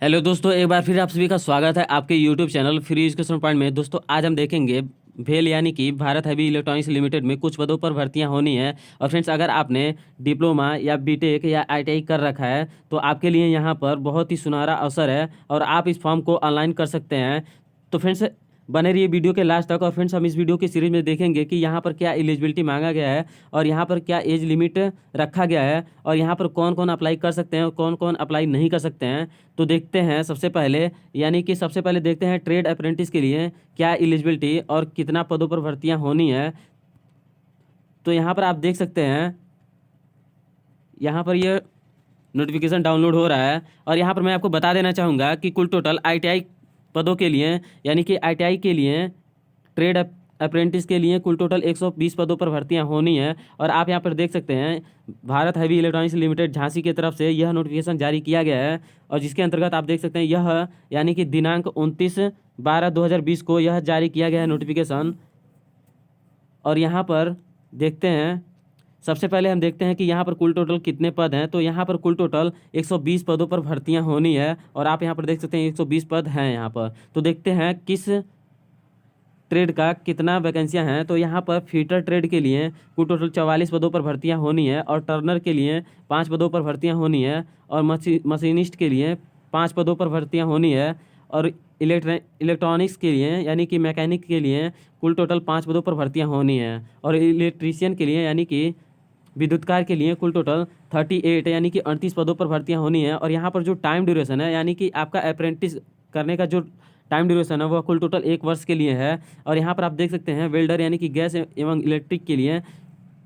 Hello दोस्तों, एक बार फिर आप सभी का स्वागत है आपके YouTube channel free education point में। दोस्तों आज हम देखेंगे भेल यानी कि भारत हैवी इलेक्ट्रॉनिक्स लिमिटेड में कुछ पदों पर भर्तियां होनी है। और फ्रेंड्स, अगर आपने डिप्लोमा या बीटेक या आईटीआई कर रखा है तो आपके लिए यहां पर बहुत ही सुनहरा अवसर है और आप इस फॉर्म को ऑनलाइन कर सकते हैं। तो फ्रेंड्स, बने रहिए वीडियो के लास्ट तक। और फ्रेंड्स, हम इस वीडियो की सीरीज में देखेंगे कि यहाँ पर क्या एलिजिबिलिटी मांगा गया है और यहाँ पर क्या एज लिमिट रखा गया है और यहाँ पर कौन कौन अप्लाई कर सकते हैं और कौन कौन अप्लाई नहीं कर सकते हैं। तो देखते हैं सबसे पहले देखते हैं ट्रेड अप्रेंटिस के लिए क्या एलिजिबिलिटी और कितना पदों पर भर्तियां होनी है। तो यहाँ पर आप देख सकते हैं, यहाँ पर ये नोटिफिकेशन डाउनलोड हो रहा है। और यहाँ पर मैं आपको बता देना चाहूँगा कि कुल टोटल आईटीआई पदों के लिए यानी कि आईटीआई के लिए ट्रेड अप्रेंटिस के लिए कुल टोटल 120 पदों पर भर्तियां होनी है। और आप यहाँ पर देख सकते हैं, Bharat heavy electronics limited Jhansi की तरफ से यह नोटिफिकेशन जारी किया गया है। और जिसके अंतर्गत आप देख सकते हैं, यह यानी कि दिनांक 29/12/2020 को यह जारी किया गया है नोटिफिकेशन। और यहाँ पर देखते हैं, सबसे पहले हम देखते हैं कि यहाँ पर कुल टोटल कितने पद हैं। तो यहाँ पर कुल टोटल 120 पदों पर भर्तियां होनी है। और आप यहाँ पर देख सकते हैं 120 पद हैं यहाँ पर। तो देखते हैं किस ट्रेड का कितना वैकेंसियां हैं। तो यहाँ पर फीटर ट्रेड के लिए कुल टोटल 44 पदों पर भर्तियां होनी है। और टर्नर के लिए 5 पदों पर भर्तियां होनी है। और मशीनिस्ट के लिए 5 पदों पर भर्तियां होनी है। और इलेक्ट्रॉनिक्स के लिए यानी कि मैकेनिक के लिए कुल टोटल 5 पदों पर भर्तियां होनी है। और इलेक्ट्रीशियन के लिए यानी कि विद्युतकार के लिए कुल टोटल 38 यानी कि 38 पदों पर भर्तियां होनी है। और यहाँ पर जो टाइम ड्यूरेशन है यानी कि आपका अप्रेंटिस करने का जो टाइम ड्यूरेशन है वह कुल टोटल 1 वर्ष के लिए है। और यहाँ पर आप देख सकते हैं, वेल्डर यानी कि गैस एवं इलेक्ट्रिक के लिए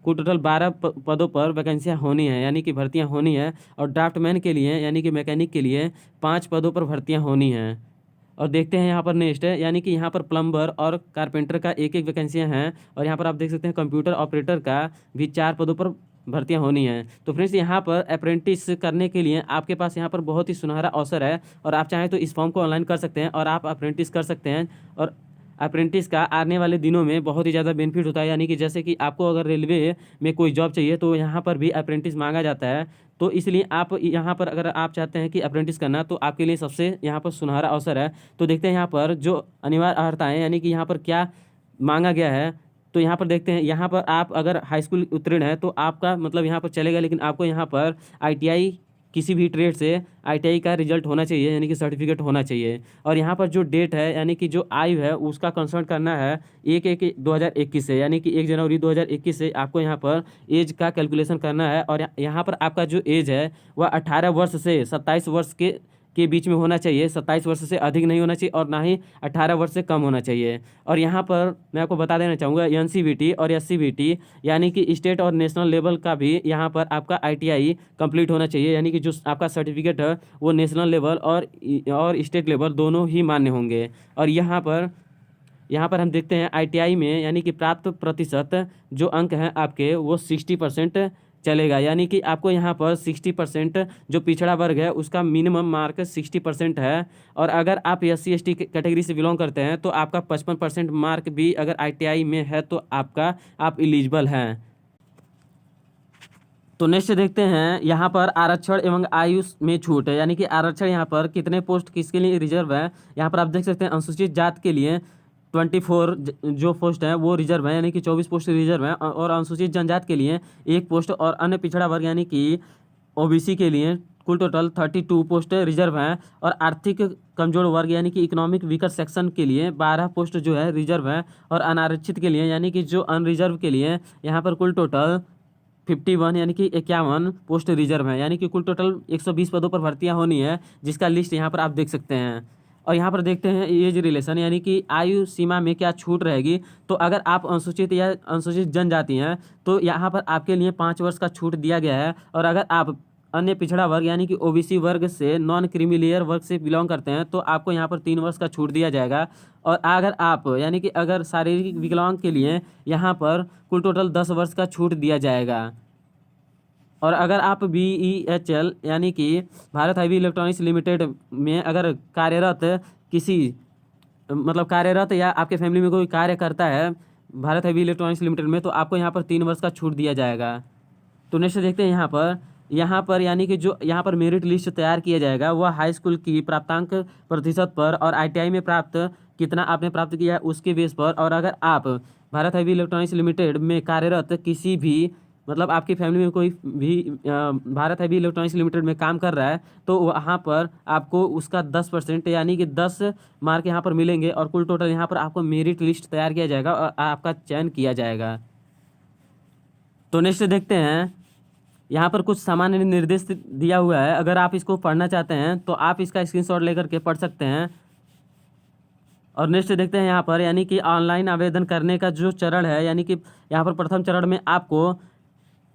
कुल टोटल 12 पदों पर वैकेंसियाँ होनी है यानी कि भर्तियाँ होनी है। और ड्राफ्टमैन के लिए यानी कि मैकेनिक के लिए 5 पदों पर भर्तियाँ होनी हैं। और देखते हैं यहाँ पर नेक्स्ट है, यानी कि यहाँ पर प्लम्बर और कारपेंटर का एक एक वैकेंसियाँ हैं। और यहाँ पर आप देख सकते हैं कंप्यूटर ऑपरेटर का भी 4 पदों पर भर्तियां होनी हैं। तो फ्रेंड्स, यहाँ पर अप्रेंटिस करने के लिए आपके पास यहाँ पर बहुत ही सुनहरा अवसर है। और आप चाहें तो इस फॉर्म को ऑनलाइन कर सकते हैं और आप अप्रेंटिस कर सकते हैं। और अप्रेंटिस का आने वाले दिनों में बहुत ही ज़्यादा बेनिफिट होता है। यानी कि जैसे कि आपको अगर रेलवे में कोई जॉब चाहिए तो यहाँ पर भी अप्रेंटिस मांगा जाता है। तो इसलिए आप यहाँ पर अगर आप चाहते हैं कि अप्रेंटिस करना, तो आपके लिए सबसे यहाँ पर सुनहरा अवसर है। तो देखते हैं यहाँ पर जो अनिवार्य अर्हताएँ यानी कि यहाँ पर क्या मांगा गया है। तो यहाँ पर देखते हैं, यहाँ पर आप अगर हाई स्कूल उत्तीर्ण है तो आपका मतलब यहाँ पर चलेगा, लेकिन आपको यहाँ पर आईटीआई किसी भी ट्रेड से आईटीआई का रिजल्ट होना चाहिए यानी कि सर्टिफिकेट होना चाहिए। और यहाँ पर जो डेट है यानी कि जो आयु है उसका कंसल्ट करना है 1/1/2021 से, यानी कि 1 जनवरी 2021 से आपको यहाँ पर एज का कैलकुलेशन करना है। और यहाँ पर आपका जो एज है वह 18 वर्ष से 27 वर्ष के बीच में होना चाहिए। 27 वर्ष से अधिक नहीं होना चाहिए और ना ही 18 वर्ष से कम होना चाहिए। और यहाँ पर मैं आपको बता देना चाहूँगा, एनसीवीटी और एससीवीटी यानी कि स्टेट और नेशनल लेवल का भी यहाँ पर आपका आईटीआई कंप्लीट होना चाहिए। यानी कि जो आपका सर्टिफिकेट है वो नेशनल लेवल और स्टेट लेवल दोनों ही मान्य होंगे। और यहाँ पर हम देखते हैं आईटीआई में यानी कि प्राप्त प्रतिशत जो अंक हैं आपके वो 60% चलेगा। यानी कि आपको यहाँ पर 60% जो पिछड़ा वर्ग है उसका मिनिमम मार्क 60% है। और अगर आप SC/ST कैटेगरी से बिलोंग करते हैं तो आपका 55% मार्क भी अगर आईटीआई में है तो आप एलिजिबल हैं। तो नेक्स्ट देखते हैं, यहाँ पर आरक्षण एवं आयु में छूट है। यानी कि आरक्षण यहाँ पर कितने पोस्ट किसके लिए रिजर्व है। यहाँ पर आप देख सकते हैं अनुसूचित जात के लिए 24 जो पोस्ट है वो रिजर्व है, यानी कि 24 पोस्ट रिजर्व है। और अनुसूचित जनजात के लिए 1 पोस्ट और अन्य पिछड़ा वर्ग यानी कि ओबीसी के लिए कुल टोटल 32 पोस्ट रिजर्व हैं। और आर्थिक कमजोर वर्ग यानी कि इकोनॉमिक वीकर सेक्शन के लिए 12 पोस्ट जो है रिजर्व है। और अनारक्षित के लिए यानी कि जो अनरिजर्व के लिए यहाँ पर कुल टोटल 51 यानी कि 51 पोस्ट रिजर्व है। यानी कि कुल टोटल 120 पदों पर भर्तियां होनी है, जिसका लिस्ट यहाँ पर आप देख सकते हैं। और यहाँ पर देखते हैं एज रिलेशन यानी कि आयु सीमा में क्या छूट रहेगी। तो अगर आप अनुसूचित या अनुसूचित जनजाति हैं तो यहाँ पर आपके लिए 5 वर्ष का छूट दिया गया है। और अगर आप अन्य पिछड़ा वर्ग यानी कि ओबीसी वर्ग से नॉन क्रीमी वर्ग से बिलोंग करते हैं तो आपको यहाँ पर 3 वर्ष का छूट दिया जाएगा। और अगर आप यानी कि अगर शारीरिक विकलांग के लिए यहाँ पर कुल टोटल 10 वर्ष का छूट दिया जाएगा। और अगर आप BEHL यानी कि भारत हैवी इलेक्ट्रॉनिक्स लिमिटेड में अगर कार्यरत या आपके फैमिली में कोई कार्य करता है भारत हैवी इलेक्ट्रॉनिक्स लिमिटेड में, तो आपको यहाँ पर 3 वर्ष का छूट दिया जाएगा। तो नेक्स्ट देखते हैं, यहाँ पर यहाँ पर यानी कि जो यहाँ पर मेरिट लिस्ट तैयार किया जाएगा वह हाई स्कूल की प्राप्तांक प्रतिशत पर और आईटीआई में प्राप्त कितना आपने प्राप्त किया है उसके बेस पर। और अगर आप भारत हैवी इलेक्ट्रॉनिक्स लिमिटेड में कार्यरत किसी भी मतलब आपकी फैमिली में कोई भी भारत हैवी इलेक्ट्रॉनिक्स लिमिटेड में काम कर रहा है तो वहाँ पर आपको उसका 10% यानी कि 10 मार्क यहाँ पर मिलेंगे और कुल टोटल यहाँ पर आपको मेरिट लिस्ट तैयार किया जाएगा और आपका चयन किया जाएगा। तो नेक्स्ट देखते हैं, यहाँ पर कुछ सामान्य निर्देश दिया हुआ है, अगर आप इसको पढ़ना चाहते हैं तो आप इसका स्क्रीनशॉट लेकर के पढ़ सकते हैं। और नेक्स्ट देखते हैं यहाँ पर यानी कि ऑनलाइन आवेदन करने का जो चरण है, यानी कि यहाँ पर प्रथम चरण में आपको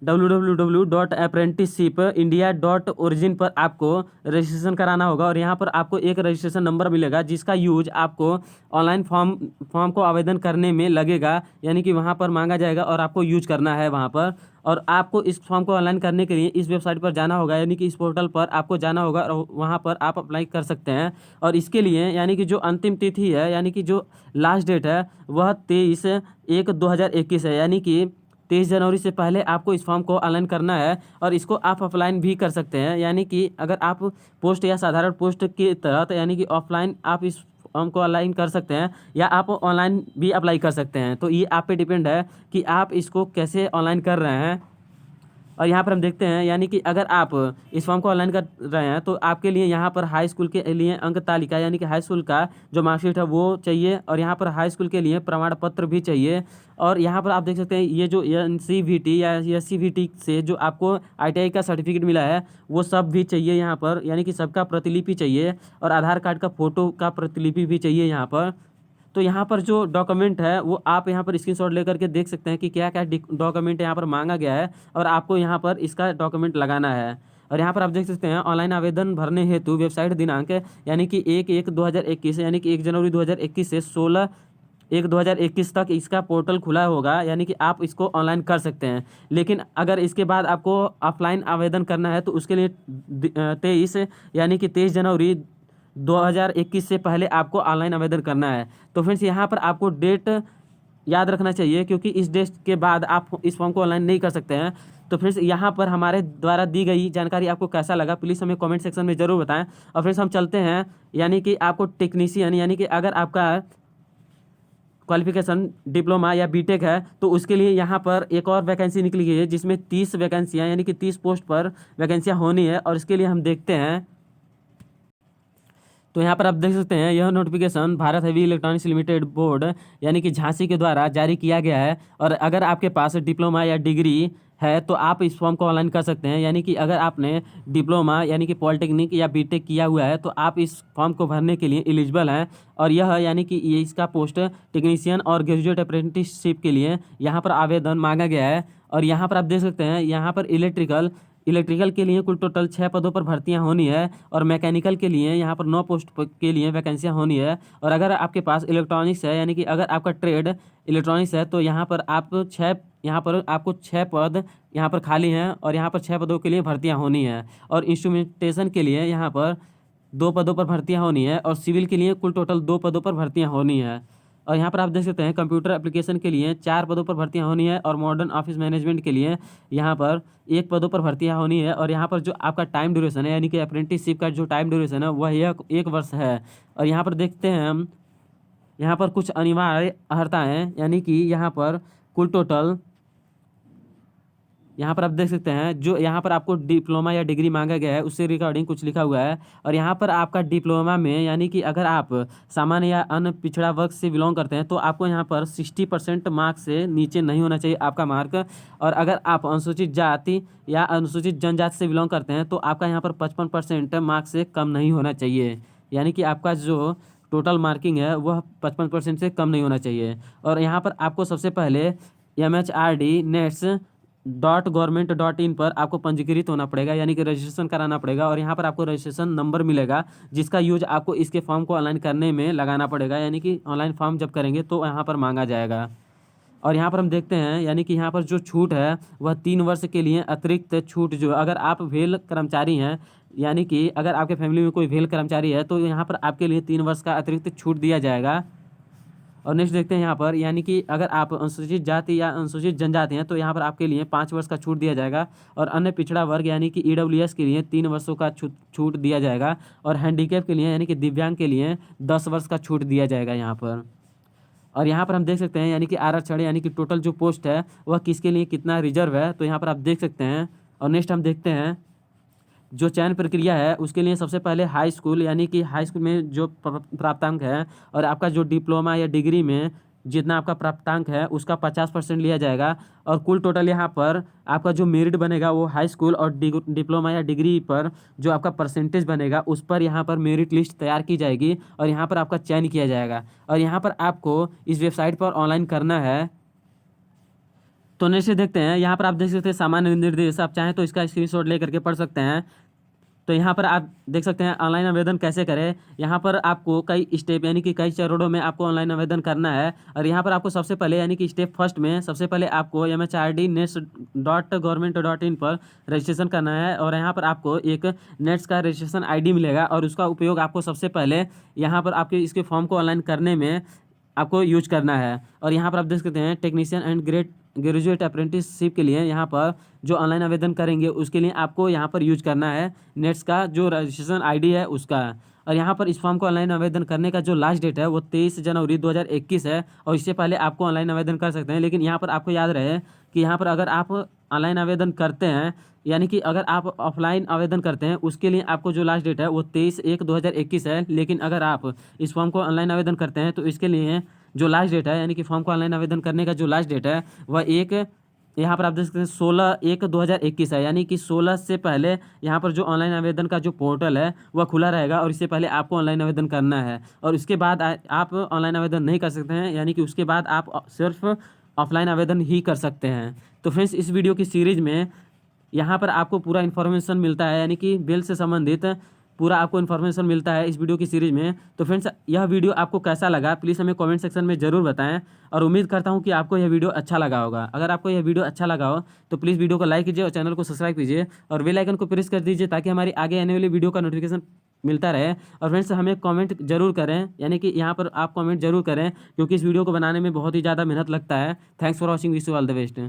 www.apprenticeshipindia.origin पर आपको रजिस्ट्रेशन कराना होगा और यहाँ पर आपको एक रजिस्ट्रेशन नंबर मिलेगा जिसका यूज आपको ऑनलाइन फॉर्म को आवेदन करने में लगेगा, यानी कि वहाँ पर मांगा जाएगा और आपको यूज करना है वहाँ पर। और आपको इस फॉर्म को ऑनलाइन करने के लिए इस वेबसाइट पर जाना होगा, यानी कि इस पोर्टल पर आपको जाना होगा और वहाँ पर आप अप्लाई कर सकते हैं। और इसके लिए यानी कि जो अंतिम तिथि है, यानी कि जो लास्ट डेट है वह 23/1/2021 है, यानी कि 23 जनवरी से पहले आपको इस फॉर्म को ऑनलाइन करना है। और इसको आप ऑफलाइन भी कर सकते हैं, यानी कि अगर आप पोस्ट या साधारण पोस्ट के तहत यानी कि ऑफलाइन आप इस फॉर्म को ऑनलाइन कर सकते हैं या आप ऑनलाइन भी अप्लाई कर सकते हैं। तो ये आप पे डिपेंड है कि आप इसको कैसे ऑनलाइन कर रहे हैं। और यहाँ पर हम देखते हैं यानी कि अगर आप इस फॉर्म को ऑनलाइन कर रहे हैं तो आपके लिए यहाँ पर हाई स्कूल के लिए अंक तालिका यानी कि हाई स्कूल का जो मार्कशीट है वो चाहिए और यहाँ पर हाई स्कूल के लिए प्रमाण पत्र भी चाहिए। और यहाँ पर आप देख सकते हैं ये जो NCVT या SCVT से जो आपको ITI का सर्टिफिकेट मिला है वो सब भी चाहिए यहाँ पर, यानी कि सबका प्रतिलिपि चाहिए और आधार कार्ड का फ़ोटो का प्रतिलिपि भी चाहिए यहाँ पर। तो यहाँ पर जो डॉक्यूमेंट है वो आप यहाँ पर स्क्रीनशॉट लेकर के देख सकते हैं कि क्या क्या डॉक्यूमेंट यहाँ पर मांगा गया है और आपको यहाँ पर इसका डॉक्यूमेंट लगाना है। और यहाँ पर आप देख सकते हैं ऑनलाइन आवेदन भरने हेतु वेबसाइट दिनांक यानी कि 1/1/2021 यानी कि 1 जनवरी 2021 से 16/1/2021 तक इसका पोर्टल खुला होगा, यानी कि आप इसको ऑनलाइन कर सकते हैं। लेकिन अगर इसके बाद आपको ऑफलाइन आवेदन करना है तो उसके लिए 23 यानी कि 23 जनवरी 2021 से पहले आपको ऑनलाइन आवेदन करना है। तो फ्रेंड्स यहाँ पर आपको डेट याद रखना चाहिए क्योंकि इस डेट के बाद आप इस फॉर्म को ऑनलाइन नहीं कर सकते हैं। तो फ्रेंड्स यहाँ पर हमारे द्वारा दी गई जानकारी आपको कैसा लगा प्लीज़ हमें कमेंट सेक्शन में ज़रूर बताएं। और फ्रेंड्स हम चलते हैं यानी कि आपको टेक्नीशियन यानी कि अगर आपका क्वालिफिकेशन डिप्लोमा या बीटेक है तो उसके लिए यहाँ पर एक और वैकेंसी निकली गई है जिसमें 30 वैकेंसियाँ यानी कि 30 पोस्ट पर वैकेंसियाँ होनी है। और इसके लिए हम देखते हैं तो यहाँ पर आप देख सकते हैं यह notification Bharat heavy electronics limited board यानी कि झांसी के द्वारा जारी किया गया है। और अगर आपके पास डिप्लोमा या डिग्री है तो आप इस फॉर्म को ऑनलाइन कर सकते हैं, यानी कि अगर आपने डिप्लोमा यानी कि पॉलिटेक्निक या बीटेक किया हुआ है तो आप इस फॉर्म को भरने के लिए एलिजिबल हैं। और यह यानी कि ये इसका पोस्ट टेक्नीशियन और ग्रेजुएट अप्रेंटिसशिप के लिए यहाँ पर आवेदन मांगा गया है। और यहाँ पर आप देख सकते हैं यहाँ पर इलेक्ट्रिकल के लिए कुल टोटल 6 पदों पर भर्तियां होनी है और मैकेनिकल के लिए यहाँ पर 9 पोस्ट के लिए वैकेंसियां होनी है। और अगर आपके पास इलेक्ट्रॉनिक्स है यानी कि अगर आपका ट्रेड इलेक्ट्रॉनिक्स है तो यहाँ पर आपको 6 पद यहाँ पर खाली हैं और यहाँ पर 6 पदों के लिए भर्तियाँ होनी है। और इंस्ट्रूमेंटेशन के लिए यहाँ पर 2 पदों पर भर्तियाँ होनी है और सिविल के लिए कुल टोटल 2 पदों पर भर्तियाँ होनी है। और यहाँ पर आप देख सकते हैं कंप्यूटर एप्लीकेशन के लिए 4 पदों पर भर्तियाँ होनी है और मॉडर्न ऑफिस मैनेजमेंट के लिए यहाँ पर 1 पदों पर भर्तियाँ होनी है। और यहाँ पर जो आपका टाइम ड्यूरेशन है यानी कि अप्रेंटिसशिप का जो टाइम ड्यूरेशन है वह 1 वर्ष है। और यहाँ पर देखते हैं हम यहाँ पर कुछ अनिवार्य अर्हता हैं, यानी कि यहाँ पर कुल टोटल यहाँ पर आप देख सकते हैं जो यहाँ पर आपको डिप्लोमा या डिग्री मांगा गया है उससे रिगार्डिंग कुछ लिखा हुआ है। और यहाँ पर आपका डिप्लोमा में यानी कि अगर आप सामान्य या अन्य पिछड़ा वर्ग से बिलोंग करते हैं तो आपको यहाँ पर 60% मार्क्स से नीचे नहीं होना चाहिए आपका मार्क। और अगर आप अनुसूचित जाति या अनुसूचित जनजाति से बिलोंग करते हैं तो आपका यहाँ पर 55% मार्क्स से कम नहीं होना चाहिए, यानी कि आपका जो टोटल मार्किंग है वह 55% से कम नहीं होना चाहिए। और यहाँ पर आपको सबसे पहले MHRD.NETS.government.in पर आपको पंजीकृत होना पड़ेगा, यानी कि रजिस्ट्रेशन कराना पड़ेगा। और यहाँ पर आपको रजिस्ट्रेशन नंबर मिलेगा जिसका यूज आपको इसके फॉर्म को ऑनलाइन करने में लगाना पड़ेगा, यानी कि ऑनलाइन फॉर्म जब करेंगे तो यहाँ पर मांगा जाएगा। और यहाँ पर हम देखते हैं यानी कि यहाँ पर जो छूट है वह 3 वर्ष के लिए अतिरिक्त छूट जो अगर आप वेल कर्मचारी हैं यानी कि अगर आपके फैमिली में कोई वेल कर्मचारी है तो यहाँ पर आपके लिए 3 वर्ष का अतिरिक्त छूट दिया जाएगा। और नेक्स्ट देखते हैं यहाँ पर, यानी कि अगर आप अनुसूचित जाति या अनुसूचित जनजाति हैं तो यहाँ पर आपके लिए 5 वर्ष का छूट दिया जाएगा, और अन्य पिछड़ा वर्ग यानी कि ईडब्ल्यूएस के लिए 3 वर्षों का छूट दिया जाएगा, और हैंडीकैप के लिए यानी कि दिव्यांग के लिए 10 वर्ष का छूट दिया जाएगा यहाँ पर। और यहाँ पर हम देख सकते हैं यानी कि आरक्षण यानी कि टोटल जो पोस्ट है वह किसके लिए कितना रिजर्व है, तो यहाँ पर आप देख सकते हैं। और नेक्स्ट हम देखते हैं जो चयन प्रक्रिया है उसके लिए सबसे पहले हाई स्कूल, यानी कि हाई स्कूल में जो प्राप्तांक है और आपका जो डिप्लोमा या डिग्री में जितना आपका प्राप्तांक है उसका 50% लिया जाएगा, और कुल टोटल यहाँ पर आपका जो मेरिट बनेगा वो हाई स्कूल और डिप्लोमा या डिग्री पर जो आपका परसेंटेज बनेगा उस पर यहाँ पर मेरिट लिस्ट तैयार की जाएगी, और यहाँ पर आपका चयन किया जाएगा, और यहाँ पर आपको इस वेबसाइट पर ऑनलाइन करना है। तो नीचे देखते हैं, यहाँ पर आप देख सकते हैं सामान्य निर्देश, आप चाहें तो इसका स्क्रीनशॉट ले करके पढ़ सकते हैं। तो यहाँ पर आप देख सकते हैं ऑनलाइन आवेदन कैसे करें। यहाँ पर आपको कई स्टेप यानी कि कई चरणों में आपको ऑनलाइन आवेदन करना है, और यहाँ पर आपको सबसे पहले यानी कि स्टेप फर्स्ट में सबसे पहले आपको mhrd.next.gov.in पर रजिस्ट्रेशन करना है, और यहाँ पर आपको एक नेट्स का रजिस्ट्रेशन ID मिलेगा, और उसका उपयोग आपको सबसे पहले यहाँ पर आपके इसके फॉर्म को ऑनलाइन करने में आपको यूज करना है। और यहाँ पर आप देख सकते हैं टेक्नीशियन एंड ग्रेजुएट अप्रेंटिसशिप के लिए यहाँ पर जो ऑनलाइन आवेदन करेंगे उसके लिए आपको यहाँ पर यूज करना है नेट्स का जो रजिस्ट्रेशन ID है उसका। और यहाँ पर इस फॉर्म को ऑनलाइन आवेदन करने का जो लास्ट डेट है वो 23 जनवरी 2021 है, और इससे पहले आपको ऑनलाइन आवेदन कर सकते हैं। लेकिन यहाँ पर आपको याद रहे कि यहाँ पर अगर आप ऑनलाइन आवेदन करते हैं यानी कि अगर आप ऑफलाइन आवेदन करते हैं उसके लिए आपको जो लास्ट डेट है वो 23/1/2021 है, लेकिन अगर आप इस फॉर्म को ऑनलाइन आवेदन करते हैं तो इसके लिए जो लास्ट डेट है यानी कि फॉर्म को ऑनलाइन आवेदन करने का जो लास्ट डेट है वह यहाँ पर आप देख सकते हैं 16/1/2021 है, यानी कि 16 से पहले यहाँ पर जो ऑनलाइन आवेदन का जो पोर्टल है वह खुला रहेगा, और इससे पहले आपको ऑनलाइन आवेदन करना है, और उसके बाद आप ऑनलाइन आवेदन नहीं कर सकते हैं, यानी कि उसके बाद आप सिर्फ ऑफलाइन आवेदन ही कर सकते हैं। तो फ्रेंड्स इस वीडियो की सीरीज में यहाँ पर आपको पूरा इन्फॉर्मेशन मिलता है, यानी कि बिल से संबंधित पूरा आपको इन्फॉर्मेशन मिलता है इस वीडियो की सीरीज में। तो फ्रेंड्स यह वीडियो आपको कैसा लगा प्लीज़ हमें कमेंट सेक्शन में ज़रूर बताएं, और उम्मीद करता हूं कि आपको यह वीडियो अच्छा लगा होगा। अगर आपको यह वीडियो अच्छा लगा हो तो प्लीज़ वीडियो को लाइक कीजिए और चैनल को सब्सक्राइब कीजिए और बेल आइकन को प्रेस कर दीजिए ताकि हमारी आगे आने वाली वीडियो का नोटिफिकेशन मिलता रहे। और फ्रेंड्स हमें कमेंट जरूर करें, यानी कि यहाँ पर आप कमेंट जरूर करें क्योंकि इस वीडियो को बनाने में बहुत ही ज़्यादा मेहनत लगता है। Thanks for watching, wish you all the best.